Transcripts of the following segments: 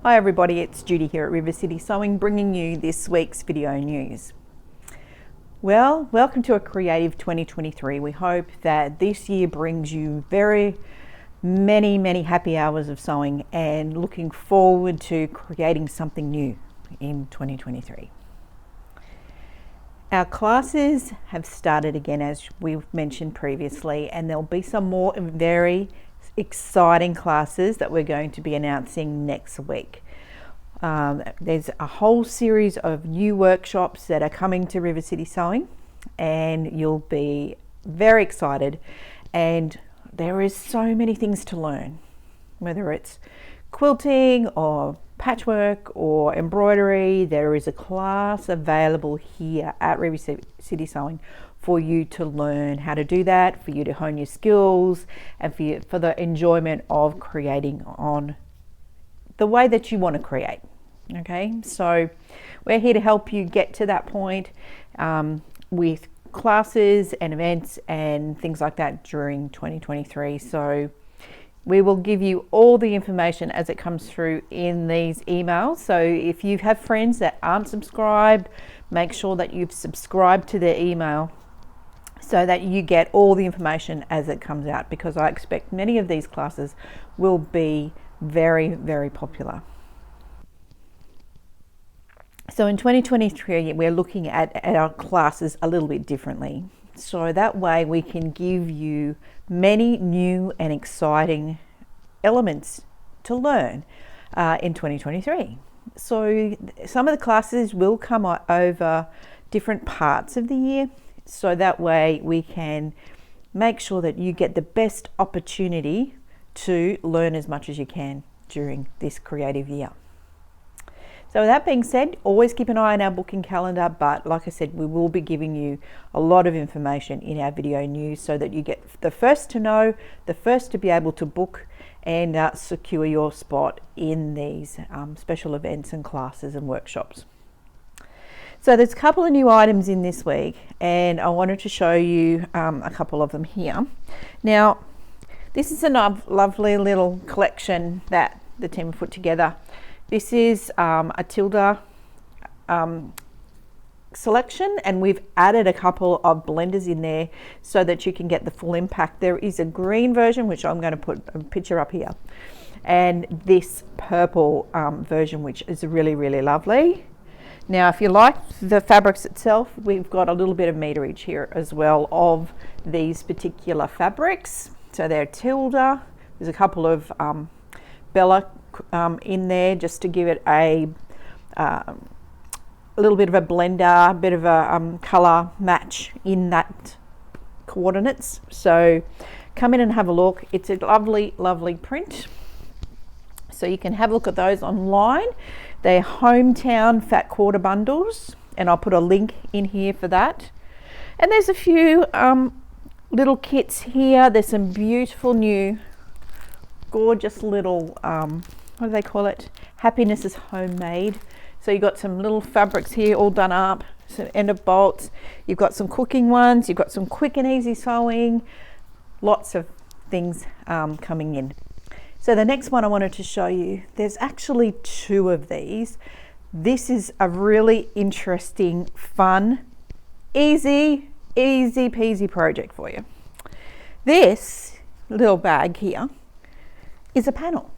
Hi everybody, it's Judy here at River City Sewing, bringing you this week's video news. Well, welcome to a creative 2023. We hope that this year brings you many happy hours of sewing and looking forward to creating something new in 2023. Our classes have started again, as we've mentioned previously, and there'll be some more very exciting classes that we're going to be announcing next week. There's a whole series of new workshops that are coming to River City Sewing, and you'll be very excited. And there is so many things to learn, whether it's quilting or patchwork or embroidery. There is a class available here at River City Sewing for you to learn how to do that, for you to hone your skills, and for the enjoyment of creating on the way that you want to create. Okay, so we're here to help you get to that point with classes and events and things like that during 2023. So we will give you all the information as it comes through in these emails. So if you have friends that aren't subscribed, make sure that you've subscribed to their email so that you get all the information as it comes out, because I expect many of these classes will be very popular. So in 2023, we're looking at our classes a little bit differently. So that way we can give you many new and exciting elements to learn in 2023. So some of the classes will come over different parts of the year. So that way we can make sure that you get the best opportunity to learn as much as you can during this creative year. So with that being said, always keep an eye on our booking calendar, but like I said, we will be giving you a lot of information in our video news so that you get the first to know, the first to be able to book and secure your spot in these special events and classes and workshops. So there's a couple of new items in this week, and I wanted to show you a couple of them here. Now, this is a lovely little collection that the team put together. This is a Tilda selection, and we've added a couple of blenders in there so that you can get the full impact. There is a green version, which I'm going to put a picture up here, and this purple version, which is really lovely. Now, if you like the fabrics itself, we've got a little bit of meterage here as well of these particular fabrics. So they're Tilda. There's a couple of Bella in there just to give it a little bit of a blender, a bit of a color match in that coordinates. So come in and have a look. It's a lovely print. So you can have a look at those online. They're Hometown Fat Quarter Bundles, and I'll put a link in here for that. And there's a few little kits here. There's some beautiful new gorgeous little what do they call it, happiness is homemade. So you've got some little fabrics here all done up, some end of bolts, you've got some cooking ones, you've got some quick and easy sewing, lots of things coming in. So the next one I wanted to show you, there's actually two of these. This is a really interesting, fun, easy peasy project for you. This little bag here is a panel.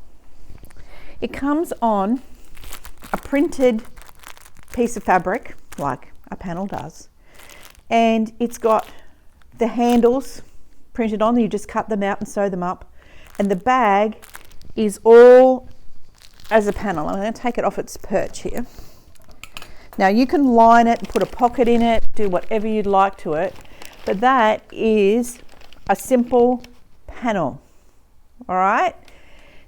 It comes on a printed piece of fabric, like a panel does, and it's got the handles printed on. You just cut them out and sew them up, and the bag is all as a panel. I'm going to take it off its perch here. Now you can line it, put a pocket in it, do whatever you'd like to it, but that is a simple panel. All right,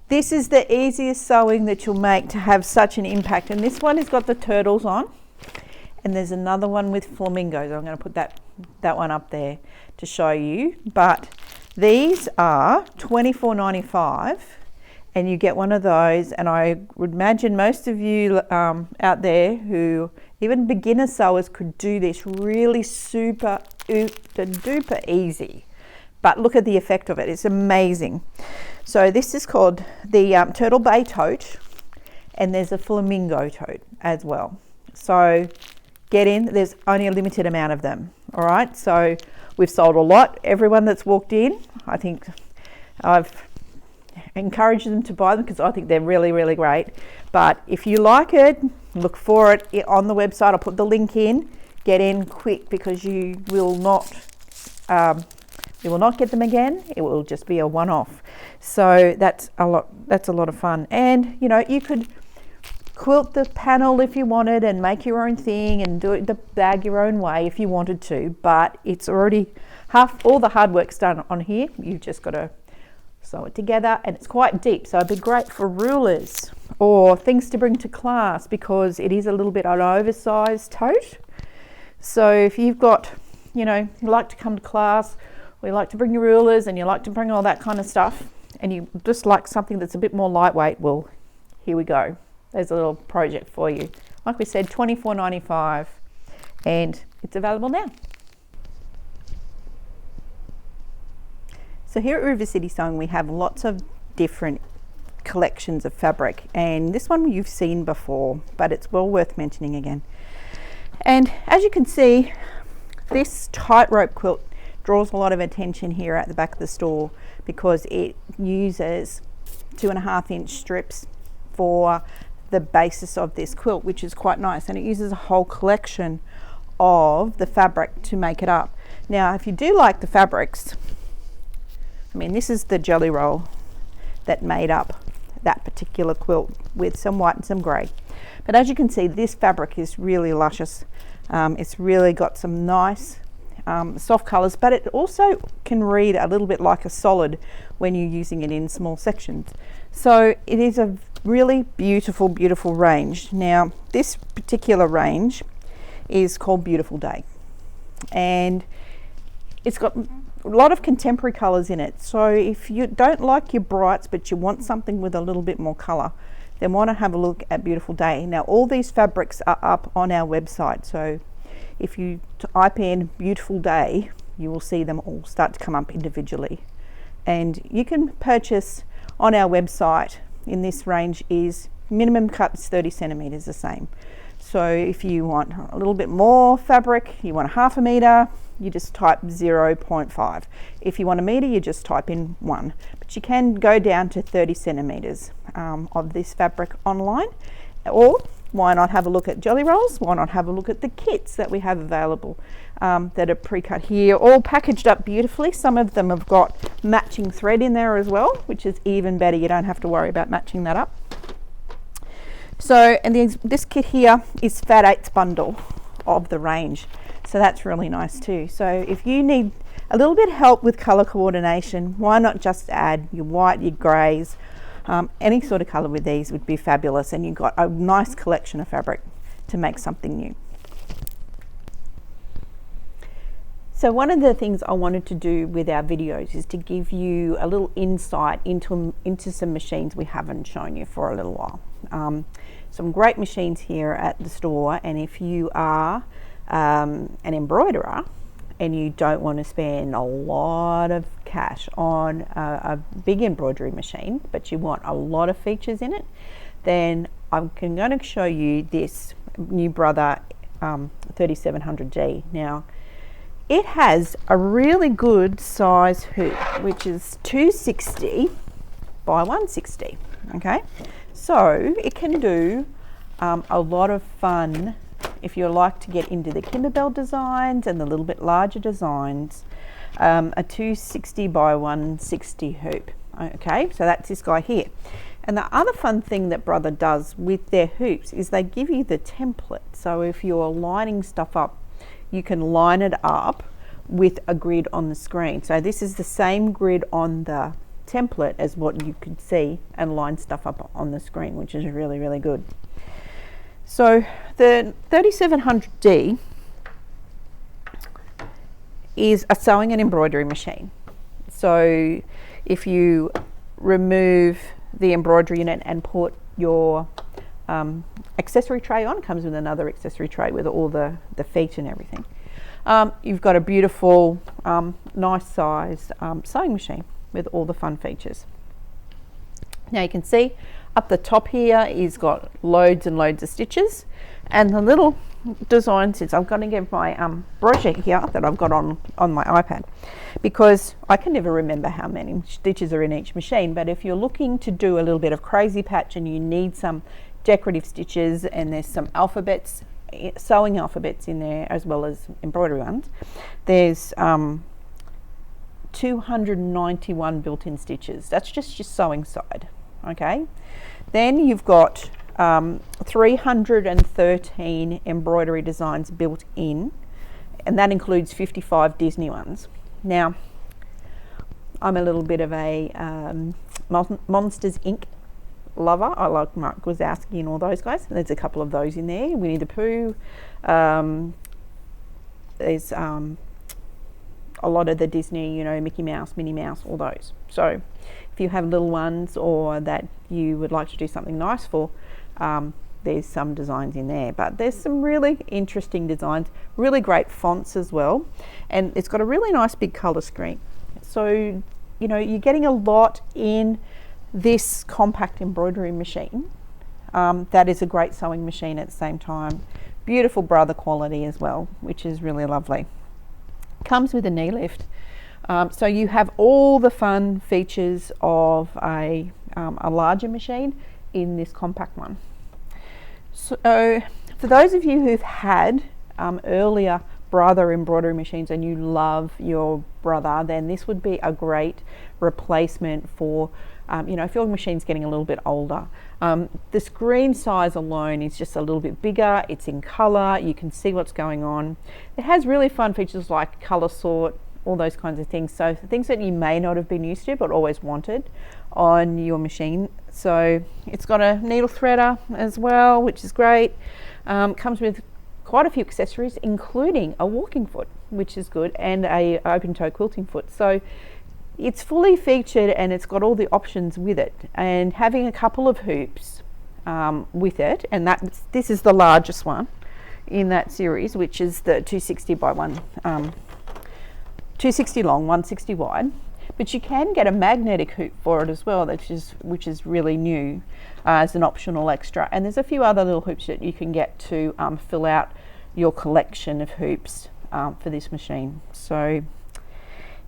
this is the easiest sewing that you'll make to have such an impact. And this one has got the turtles on, and there's another one with flamingos. I'm going to put that one up there to show you. But these are $24.95, and you get one of those. And I would imagine most of you out there who even beginner sewers could do this really super duper easy. But look at the effect of it. It's amazing. So this is called the Turtle Bay Tote, and there's a Flamingo tote as well. So get in, there's only a limited amount of them. All right, so we've sold a lot. Everyone that's walked in, I think I've encouraged them to buy them because I think they're really, really great. But if you like it, look for it on the website. I'll put the link in. Get in quick because you will not get them again. It will just be a one-off. So that's a lot of fun. And you know, you could quilt the panel if you wanted and make your own thing and do it the bag your own way if you wanted to, but it's already all the hard work's done on here. You've just got to sew it together, and it's quite deep, so it'd be great for rulers or things to bring to class because it is a little bit an oversized tote. So if you've got, you know, you like to come to class, or you like to bring your rulers and you like to bring all that kind of stuff, and you just like something that's a bit more lightweight, well, here we go. There's a little project for you. Like we said, $24.95, and it's available now. So here at River City Sewing, we have lots of different collections of fabric, and this one you've seen before, but it's well worth mentioning again. And as you can see, this tightrope quilt draws a lot of attention here at the back of the store because it uses 2.5-inch strips for the basis of this quilt, which is quite nice, and it uses a whole collection of the fabric to make it up. Now, if you do like the fabrics, I mean, this is the jelly roll that made up that particular quilt with some white and some grey. But as you can see, this fabric is really luscious. It's really got some nice soft colours, but it also can read a little bit like a solid when you're using it in small sections. So it is a really beautiful, beautiful range. Now, this particular range is called Beautiful Day, and it's got a lot of contemporary colours in it. So if you don't like your brights but you want something with a little bit more colour, then want to have a look at Beautiful Day. Now, all these fabrics are up on our website, so if you type in Beautiful Day, you will see them all start to come up individually. And you can purchase on our website. In this range is minimum cut is 30 centimeters the same. So if you want a little bit more fabric, you want 1/2 meter, you just type 0.5. If you want 1 meter, you just type in 1. But you can go down to 30 centimeters of this fabric online. Or why not have a look at jelly rolls? Why not have a look at the kits that we have available that are pre-cut here, all packaged up beautifully. Some of them have got matching thread in there as well, which is even better. You don't have to worry about matching that up. So, and this kit here is Fat 8's bundle of the range. So that's really nice too. So if you need a little bit of help with color coordination, why not just add your white, your grays, any sort of color with these would be fabulous, and you've got a nice collection of fabric to make something new. So one of the things I wanted to do with our videos is to give you a little insight into some machines we haven't shown you for a little while. Some great machines here at the store, and if you are an embroiderer and you don't want to spend a lot of cash on a big embroidery machine, but you want a lot of features in it, then I'm going to show you this new Brother 3700D. Now, it has a really good size hoop, which is 260 by 160. Okay, so it can do a lot of fun if you like to get into the Kimberbell designs and the little bit larger designs. A 260 by 160 hoop. Okay, so that's this guy here. And the other fun thing that Brother does with their hoops is they give you the template. So if you're lining stuff up, you can line it up with a grid on the screen. So this is the same grid on the template as what you could see and line stuff up on the screen, which is really, really good. So the 3700D is a sewing and embroidery machine. So if you remove the embroidery unit and put your accessory tray on, comes with another accessory tray with all the feet and everything. You've got a beautiful, nice size sewing machine with all the fun features. Now you can see Up the top here is got loads and loads of stitches, and the little designs is, I'm going to give my brochure here that I've got on my iPad, because I can never remember how many stitches are in each machine. But if you're looking to do a little bit of crazy patch and you need some decorative stitches, and there's some alphabets, sewing alphabets in there as well as embroidery ones, there's 291 built-in stitches. That's just your sewing side. Okay, then you've got 313 embroidery designs built in, and that includes 55 Disney ones. Now, I'm a little bit of a Monsters Inc. lover. I like Mark Wazowski and all those guys. There's a couple of those in there. Winnie the Pooh. There's a lot of the Disney, you know, Mickey Mouse, Minnie Mouse, all those. So if you have little ones or that you would like to do something nice for, there's some designs in there. But there's some really interesting designs, really great fonts as well, and it's got a really nice big colour screen. So, you know, you're getting a lot in this compact embroidery machine. That is a great sewing machine at the same time. Beautiful brother quality as well, which is really lovely. Comes with a knee lift. So you have all the fun features of a larger machine in this compact one. So for those of you who've had earlier brother embroidery machines and you love your brother, then this would be a great replacement for you know, if your machine's getting a little bit older. The screen size alone is just a little bit bigger. It's in color. You can see what's going on. It has really fun features like color sort, all those kinds of things. So things that you may not have been used to but always wanted on your machine. So it's got a needle threader as well, which is great. Comes with quite a few accessories, including a walking foot, which is good, and a open toe quilting foot. So it's fully featured and it's got all the options with it, and having a couple of hoops with it, and this is the largest one in that series, which is the 260 by 260 long, 160 wide. But you can get a magnetic hoop for it as well, which is really new as an optional extra. And there's a few other little hoops that you can get to fill out your collection of hoops for this machine. So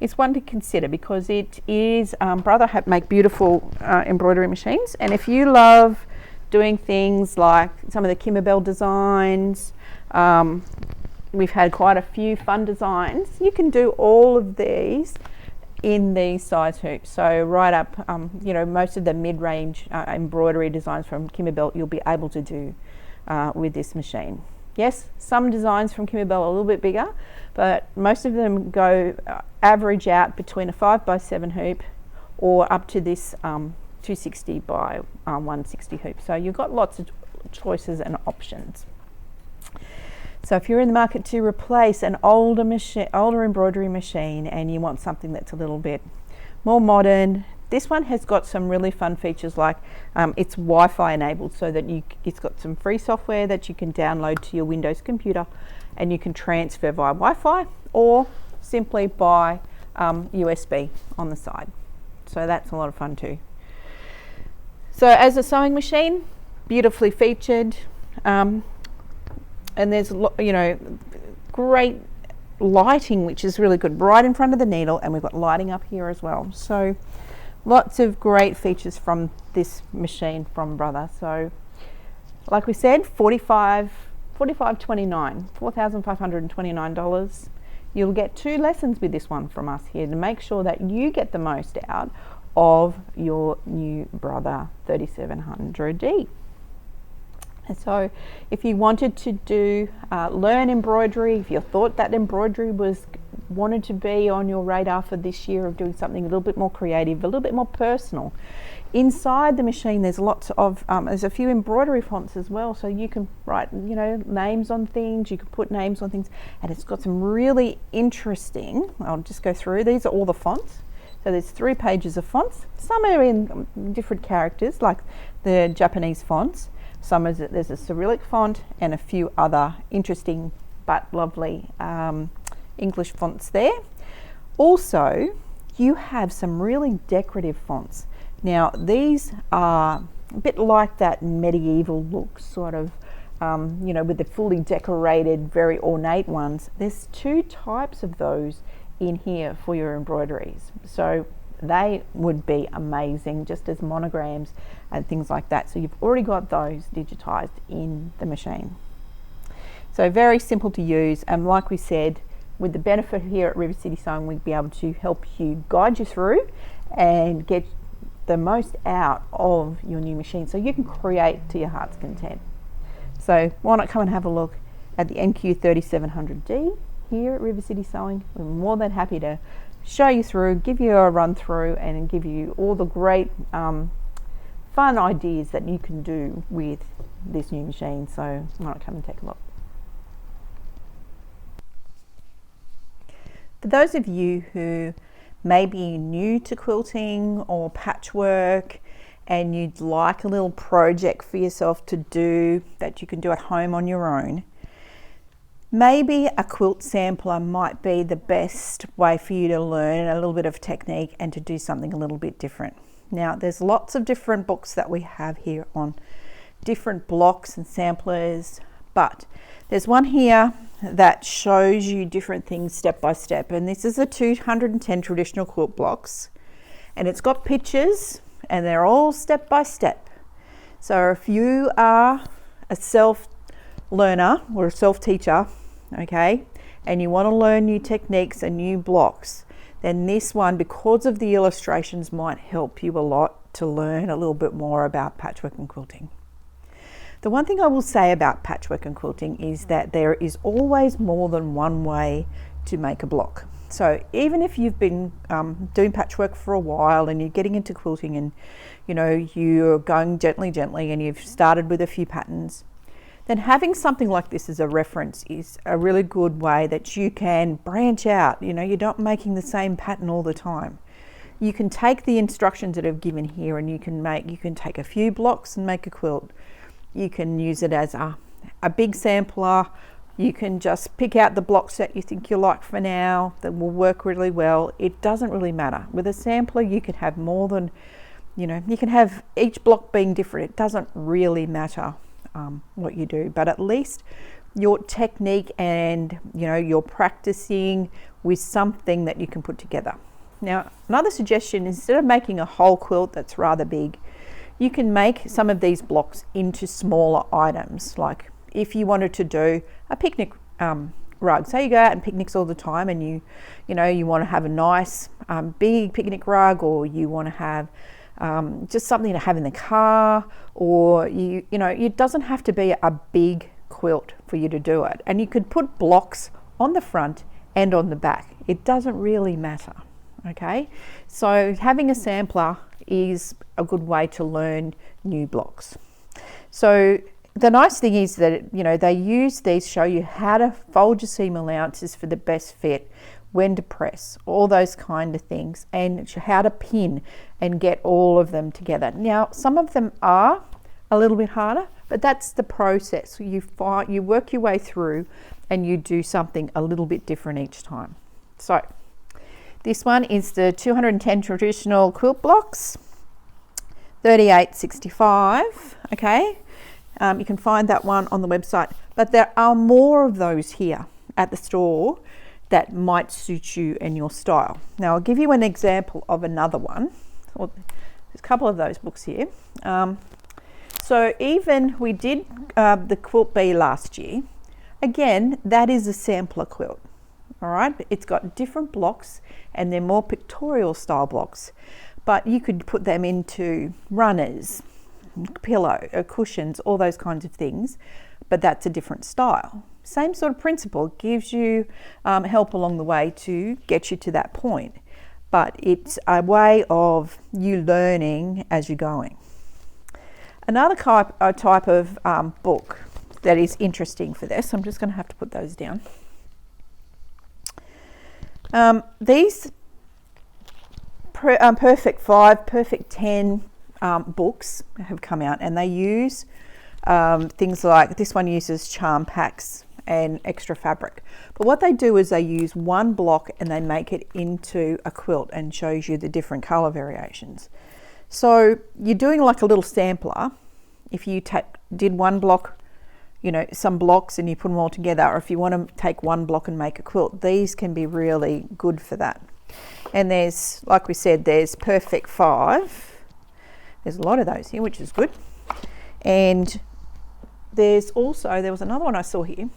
it's one to consider, because it is Brother make beautiful embroidery machines. And if you love doing things like some of the Kimmerbell designs, we've had quite a few fun designs. You can do all of these in these size hoops. So right up, you know, most of the mid-range embroidery designs from Kimmerbell you'll be able to do with this machine. Yes, some designs from Kimmerbell are a little bit bigger, but most of them go average out between a 5x7 hoop or up to this 260 by 160 hoop. So you've got lots of choices and options. So if you're in the market to replace an older embroidery machine and you want something that's a little bit more modern, this one has got some really fun features, like it's Wi-Fi enabled, so that it's got some free software that you can download to your Windows computer, and you can transfer via Wi-Fi or simply by USB on the side. So that's a lot of fun too. So as a sewing machine, beautifully featured. And there's, you know, great lighting, which is really good, right in front of the needle, and we've got lighting up here as well. So lots of great features from this machine from Brother. So like we said, $4,529. You'll get 2 lessons with this one from us here to make sure that you get the most out of your new Brother 3700D. So if you wanted to do learn embroidery, if you thought that embroidery wanted to be on your radar for this year of doing something a little bit more creative, a little bit more personal, inside the machine there's lots of there's a few embroidery fonts as well, so you can write, you know, names on things, you can put names on things, and it's got some really interesting, I'll just go through, these are all the fonts. So there's 3 pages of fonts. Some are in different characters, like the Japanese fonts. There's a Cyrillic font and a few other interesting but lovely English fonts there. Also, you have some really decorative fonts. Now, these are a bit like that medieval look, sort of, you know, with the fully decorated, very ornate ones. There's two types of those in here for your embroideries. So they would be amazing just as monograms and things like that. So you've already got those digitized in the machine. So very simple to use, and like we said, with the benefit here at River City Sewing, we'd be able to help you, guide you through and get the most out of your new machine so you can create to your heart's content. So why not come and have a look at the NQ3700D here at River City Sewing. We're more than happy to show you through, give you a run through, and give you all the great fun ideas that you can do with this new machine. So why not come and take a look. For those of you who may be new to quilting or patchwork and you'd like a little project for yourself to do that you can do at home on your own, maybe a quilt sampler might be the best way for you to learn a little bit of technique and to do something a little bit different. Now, there's lots of different books that we have here on different blocks and samplers, but there's one here that shows you different things step by step, and this is a 210 traditional quilt blocks, and it's got pictures and they're all step by step. So if you are a self learner or a self teacher, okay, and you want to learn new techniques and new blocks, then this one, because of the illustrations, might help you a lot to learn a little bit more about patchwork and quilting. The one thing I will say about patchwork and quilting is that there is always more than one way to make a block. So even if you've been doing patchwork for a while and you're getting into quilting and you know you're going gently and you've started with a few patterns, then having something like this as a reference is a really good way that you can branch out. You know, you're not making the same pattern all the time. You can take the instructions that are given here and you can take a few blocks and make a quilt. You can use it as a big sampler. You can just pick out the blocks that you think you like for now that will work really well. It doesn't really matter. With a sampler, you can have more than, you know, you can have each block being different. It doesn't really matter what you do, but at least your technique and, you know, you're practicing with something that you can put together. Now, another suggestion, instead of making a whole quilt that's rather big, you can make some of these blocks into smaller items. Like if you wanted to do a picnic rug, say you go out and picnics all the time and you want to have a nice big picnic rug, or you want to have just something to have in the car, or you know, it doesn't have to be a big quilt for you to do it. And you could put blocks on the front and on the back. It doesn't really matter. Okay, so having a sampler is a good way to learn new blocks. So the nice thing is that, you know, they use these, show you how to fold your seam allowances for the best fit, when to press, all those kind of things, and how to pin and get all of them together. Now, some of them are a little bit harder, but that's the process. You work your way through and you do something a little bit different each time. So this one is the 210 traditional quilt blocks, 38.65. Okay, you can find that one on the website, but there are more of those here at the store that might suit you and your style. Now I'll give you an example of another one. Well, there's a couple of those books here. So even we did the Quilt Bee last year. Again, that is a sampler quilt. All right, it's got different blocks and they're more pictorial style blocks, but you could put them into runners, pillow, cushions, all those kinds of things, but that's a different style. Same sort of principle, gives you help along the way to get you to that point, but it's a way of you learning as you're going. Another type of book that is interesting for this, I'm just going to have to put those down. These Perfect 5, Perfect 10 books have come out, and they use things like, this one uses charm packs and extra fabric. But what they do is they use one block and they make it into a quilt and shows you the different color variations. So you're doing like a little sampler. If you did one block, you know, some blocks, and you put them all together, or if you want to take one block and make a quilt, these can be really good for that. And there's, like we said, there's Perfect 5. There's a lot of those here, which is good. And there's also, there was another one I saw here.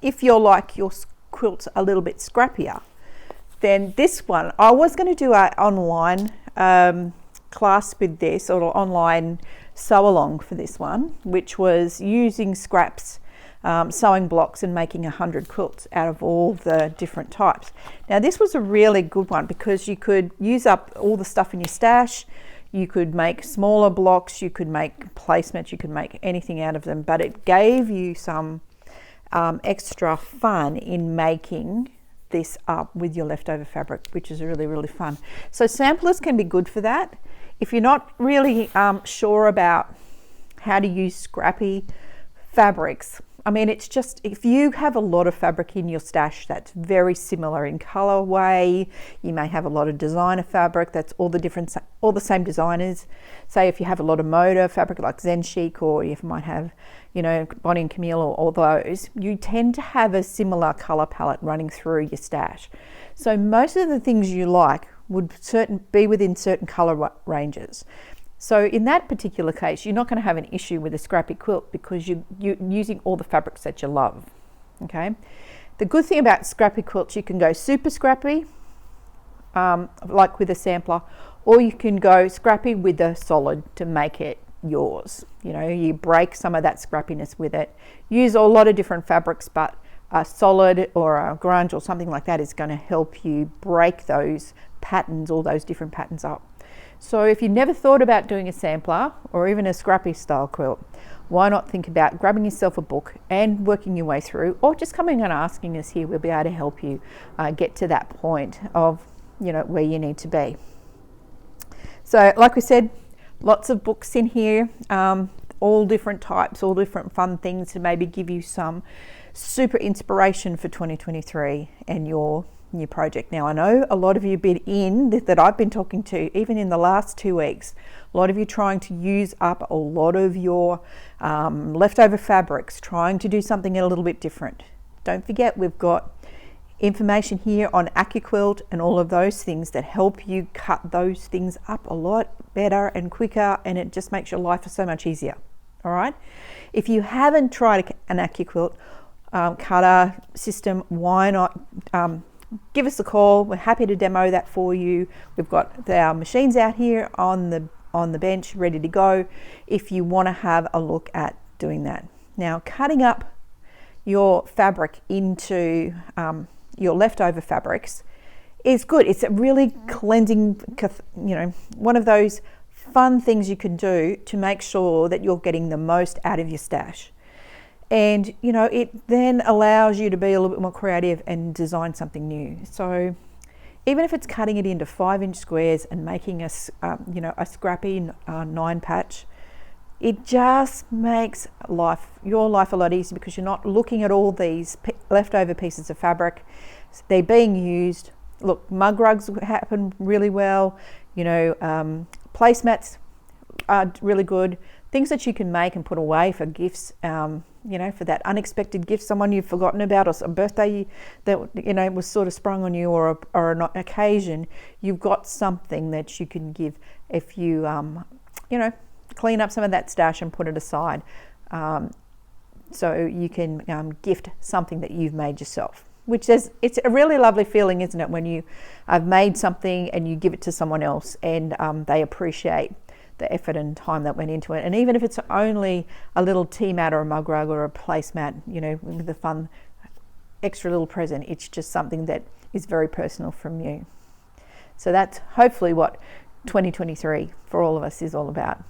If you're like your quilts a little bit scrappier, then this one, I was going to do an online class with this, or online sew along for this one, which was using scraps, sewing blocks, and making 100 quilts out of all the different types. Now this was a really good one because you could use up all the stuff in your stash. You could make smaller blocks, you could make placemats, you could make anything out of them, but it gave you some extra fun in making this up with your leftover fabric, which is really, really fun. So samplers can be good for that. If you're not really sure about how to use scrappy fabrics, I mean, it's just, if you have a lot of fabric in your stash that's very similar in colorway, you may have a lot of designer fabric that's all the same designers. Say if you have a lot of Moda fabric like Zen Chic, or you might have, you know, Bonnie and Camille, or all those, you tend to have a similar color palette running through your stash. So most of the things you like would be within certain color ranges. So in that particular case, you're not going to have an issue with a scrappy quilt because you're using all the fabrics that you love. Okay. The good thing about scrappy quilts, you can go super scrappy, like with a sampler, or you can go scrappy with a solid to make it yours. You know, you break some of that scrappiness with it. Use a lot of different fabrics, but a solid or a grunge or something like that is going to help you break those patterns, all those different patterns up. So if you never thought about doing a sampler or even a scrappy style quilt, why not think about grabbing yourself a book and working your way through, or just coming and asking us here. We'll be able to help you get to that point of, you know, where you need to be. So like we said, lots of books in here, all different types, all different fun things to maybe give you some super inspiration for 2023 and your project. Now I know a lot of you been in that I've been talking to, even in the last 2 weeks, a lot of you trying to use up a lot of your leftover fabrics, trying to do something a little bit different. Don't forget, we've got information here on Accuquilt and all of those things that help you cut those things up a lot better and quicker, and it just makes your life so much easier. All right, if you haven't tried an Accuquilt cutter system, why not give us a call. We're happy to demo that for you. We've got our machines out here on the bench ready to go if you want to have a look at doing that. Now, cutting up your fabric into your leftover fabrics is good. It's a really cleansing, you know, one of those fun things you can do to make sure that you're getting the most out of your stash. And, you know, it then allows you to be a little bit more creative and design something new. So even if it's cutting it into 5-inch squares and making a scrappy 9 patch, it just makes your life a lot easier because you're not looking at all these leftover pieces of fabric. They're being used. Look, mug rugs happen really well. You know, placemats are really good. Things that you can make and put away for gifts, you know, for that unexpected gift, someone you've forgotten about, or a birthday that, you know, was sort of sprung on you, or an occasion. You've got something that you can give if you, you know, clean up some of that stash and put it aside. So you can gift something that you've made yourself, which is, it's a really lovely feeling, isn't it, when you have made something and you give it to someone else and they appreciate the effort and time that went into it. And even if it's only a little tea mat or a mug rug or a placemat, you know, with a fun extra little present, it's just something that is very personal from you. So that's hopefully what 2023 for all of us is all about.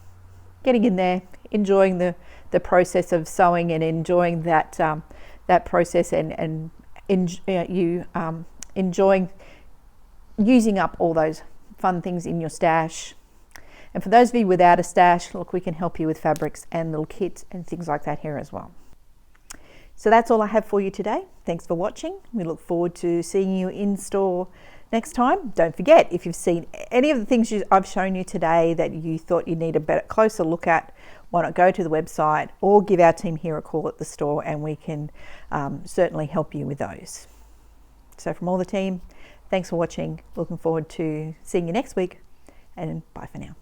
Getting in there, enjoying the process of sewing and enjoying that process, and enjoying using up all those fun things in your stash. And for those of you without a stash, look, we can help you with fabrics and little kits and things like that here as well. So that's all I have for you today. Thanks for watching. We look forward to seeing you in store next time. Don't forget, if you've seen any of the things I've shown you today that you thought you need a better, closer look at, why not go to the website or give our team here a call at the store, and we can certainly help you with those. So from all the team, thanks for watching. Looking forward to seeing you next week, and bye for now.